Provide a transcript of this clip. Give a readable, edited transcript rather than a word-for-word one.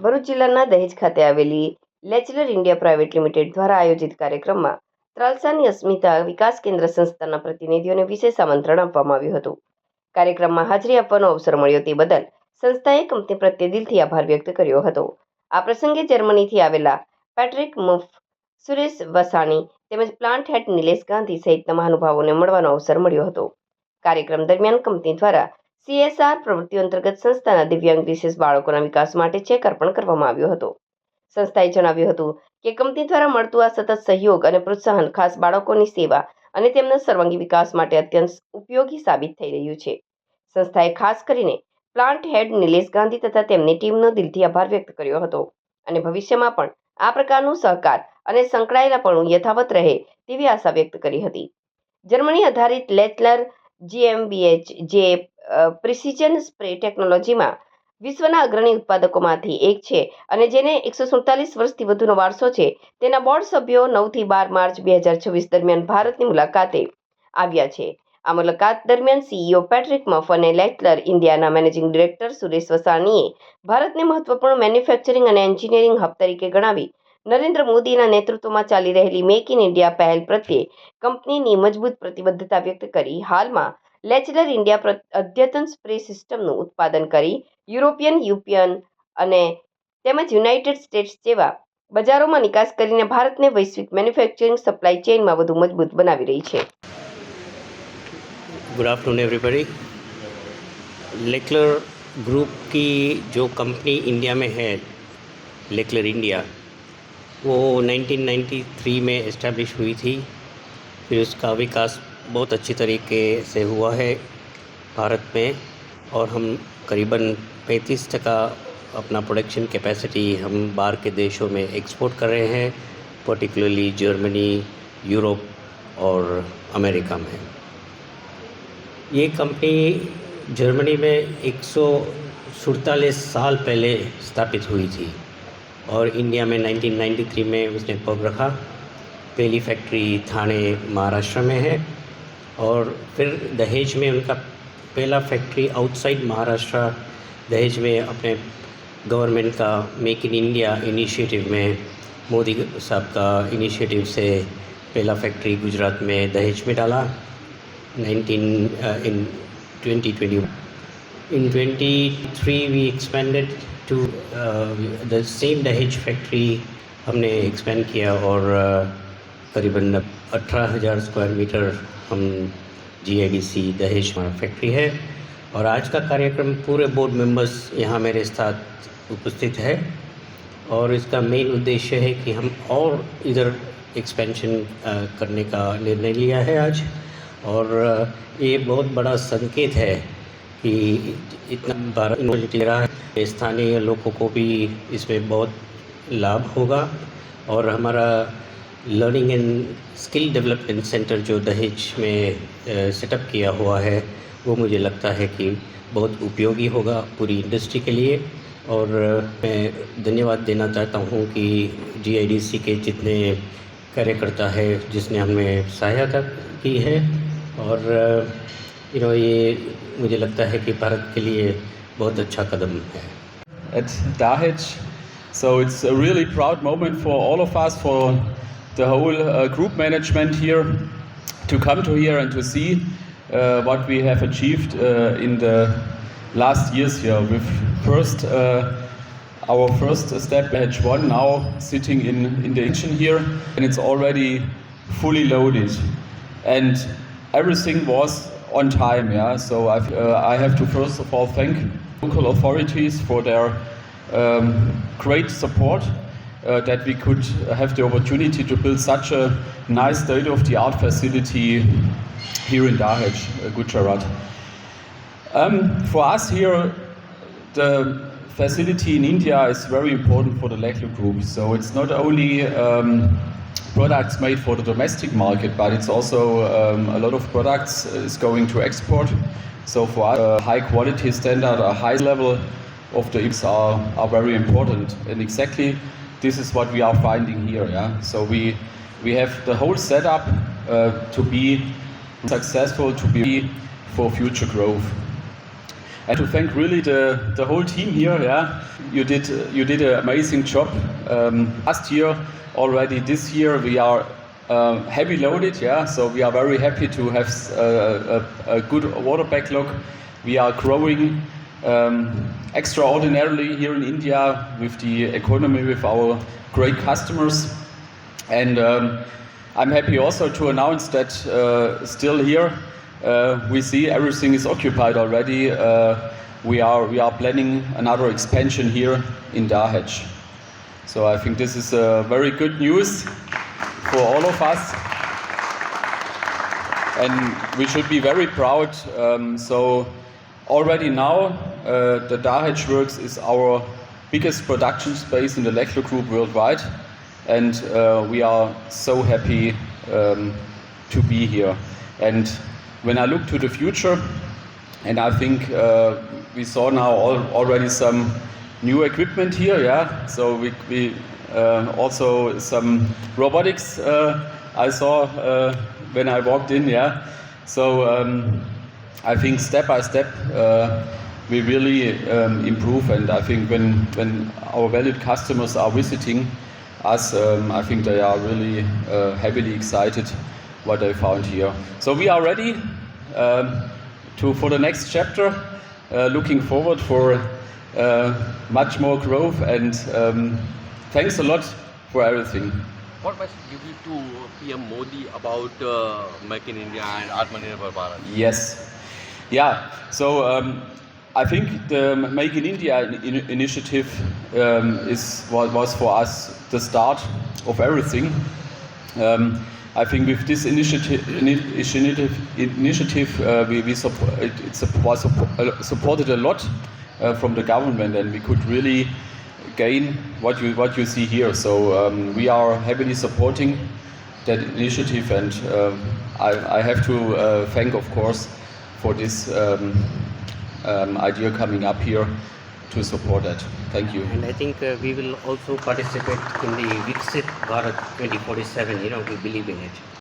ભરૂચ જિલ્લાના દહેજ ખાતે આવેલી લેચલર ઇન્ડિયા પ્રાઇવેટ લિમિટેડ દ્વારા આયોજિત કાર્યક્રમમાં ત્રાલસાની અસ્મિતા વિકાસ કેન્દ્ર સંસ્થાના પ્રતિનિધિઓને વિશેષ આમંત્રણ આપવામાં આવ્યું હતું. કાર્યક્રમમાં હાજરી આપવાનો અવસર મળ્યો તે બદલ સંસ્થાએ કંપની પ્રત્યે દિલથી આભાર વ્યક્ત કર્યો હતો. આ પ્રસંગે જર્મનીથી આવેલા પેટ્રિક મુફ, સુરેશ વસાણી તેમજ પ્લાન્ટ હેડ નિલેશ ગાંધી સહિતના મહાનુભાવોને મળવાનો અવસર મળ્યો હતો. કાર્યક્રમ દરમિયાન કંપની દ્વારા CSR પ્રવૃત્તિઓ અંતર્ગત સંસ્થાના દિવ્યાંગ વિશેષ બાળકોના વિકાસ માટે ચેક અર્પણ કરવામાં આવ્યો હતો. સંસ્થાએ જણાવ્યું હતું કે કંપની દ્વારા મળતું આ સતત સહયોગ અને પ્રોત્સાહન ખાસ બાળકોની સેવા અને તેમના સર્વાંગી વિકાસ માટે અત્યંત ઉપયોગી સાબિત થઈ રહ્યું છે. સંસ્થાએ ખાસ કરીને પ્લાન્ટ હેડ નિલેશ ગાંધી તથા તેમની ટીમનો દિલથી આભાર વ્યક્ત કર્યો હતો અને ભવિષ્યમાં પણ આ પ્રકારનું સહકાર અને સંકળાયેલાપણું યથાવત રહે તેવી આશા વ્યક્ત કરી હતી. જર્મની આધારિત લેચલર GmbH જે પ્રિસિઝન સ્પ્રે ટેકનોલોજીમાં વિશ્વના અગ્રણી ઉત્પાદકોમાંથી એક છે અને જેને 147 વર્ષથી વધુનો વારસો છે, તેના બોર્ડ સભ્યો 9 થી 12 માર્ચ 2026 દરમિયાન ભારતની મુલાકાતે આવ્યા છે. આ મુલાકાત દરમિયાન CEO પેટ્રિક મફ અને લેચલર ઇન્ડિયાના મેનેજિંગ ડિરેક્ટર સુરેશ વસાણીએ ભારતને મહત્વપૂર્ણ મેન્યુફેક્ચરિંગ અને એન્જિનિયરિંગ હબ તરીકે ગણાવી નરેન્દ્ર મોદીના નેતૃત્વમાં ચાલી રહેલી મેક ઇન ઇન્ડિયા પહેલ પ્રત્યે કંપનીની મજબૂત પ્રતિબદ્ધતા વ્યક્ત કરી હાલમાં લેચલર ઇન્ડિયા અદ્યતન સ્પ્રે સિસ્ટમનું ઉત્પાદન કરી યુરોપિયન અને તેમજ યુનાઇટેડ સ્ટેટ્સ જેવા બજારોમાં નિકાસ કરીને ભારતને વૈશ્વિક મેન્યુફેક્ચરિંગ સપ્લાય ચેઇનમાં વધુ મજબૂત બનાવી રહી છે. Good afternoon everybody. Leclerc group की जो कंपनी इंडिया में है, लेक्लर इंडिया, वो 1993 में इस्टेब्लिश हुई थी। फिर उसका विकास बहुत अच्छी तरीके से हुआ है भारत में और हम करीबन 35% अपना प्रोडक्शन कैपेसिटी हम बाहर के देशों में एक्सपोर्ट कर रहे हैं, पर्टिकुलरली जर्मनी, यूरोप और अमेरिका में। ये कंपनी जर्मनी में 147 साल पहले स्थापित हुई थी और इंडिया में 1993 में उसने पग रखा। पहली फैक्ट्री थाने महाराष्ट्र में है और फिर दहेज में उनका पहला फैक्ट्री आउटसाइड महाराष्ट्र दहेज में अपने गवर्नमेंट का मेक इन इंडिया इनिशिएटिव में, मोदी साहब का इनिशिएटिव से पहला फैक्ट्री गुजरात में दहेज में डाला in 2021. In 23 we expanded to the same दहेज फैक्ट्री हमने एक्सपेंड किया और करीबन 18,000 स्क्वायर मीटर हम GIDC दहेज फैक्ट्री है। और आज का कार्यक्रम पूरे बोर्ड मेंबर्स यहाँ मेरे साथ उपस्थित है और इसका मेन उद्देश्य है कि हम और इधर एक्सपेंशन करने का निर्णय लिया है आज। और ये बहुत बड़ा संकेत है कि इतना भारत ले रहा है, स्थानीय लोगों को भी इसमें बहुत लाभ होगा। और हमारा learning and skill development centre जो दहेज में सेटअप किया हुआ है, वो मुझे लगता है कि बहुत उपयोगी होगा पूरी इंडस्ट्री के लिए। और मैं धन्यवाद देना चाहता हूँ कि GIDC के जितने कार्यकर्ता है जिसने हमें सहायता की है और ये मुझे लगता है कि भारत के लिए बहुत अच्छा कदम है। At Dahej, so it's a really proud moment for all of us, for the whole group management here, to come to here and to see what we have achieved in the last years here. With our first step, Batch 1, now sitting in the engine here, and it's already fully loaded. And everything was on time, yeah. So I have to first of all thank local authorities for their great support that we could have the opportunity to build such a nice state-of-the-art facility here in Dahej, Gujarat. For us here, the facility in India is very important for the Leckler Group. So it's not only products made for the domestic market, but it's also a lot of products is going to export. So for us, a high quality standard, a high level of the IPs are very important, and exactly this is what we are finding here. Yeah, so we have the whole setup to be successful, to be for future growth. And to thank really the whole team here. Yeah, you did an amazing job last year already. This year we are heavy loaded. Yeah, so we are very happy to have a good order backlog. We are growing extraordinarily here in India with the economy, with our great customers, and I'm happy also to announce that still here we see everything is occupied already. We are planning another expansion here in Dahej. So I think this is very good news for all of us, and we should be very proud. So already now, the Dahej Works is our biggest production space in the Lechler Group worldwide, and we are so happy to be here. And when I look to the future, and I think we saw now already some new equipment here, yeah. So we also some robotics I saw when I walked in, yeah. So I think step by step we really improve, and I think when our valued customers are visiting us, I think they are really heavily excited what they found here. So we are ready for the next chapter, looking forward for much more growth, and thanks a lot for everything. What message you give to PM Modi about Make in India and Atmanirbhar Bharat? Yes, yeah. So I think the Make in India initiative was for us the start of everything. I think with this initiative we was supported a lot from the government, and we could really gain what you see here. So we are heavily supporting that initiative, and I have to thank, of course, for this idea coming up here to support that. Thank you. And I think we will also participate in the Viksit Bharat 2047. We believe in it.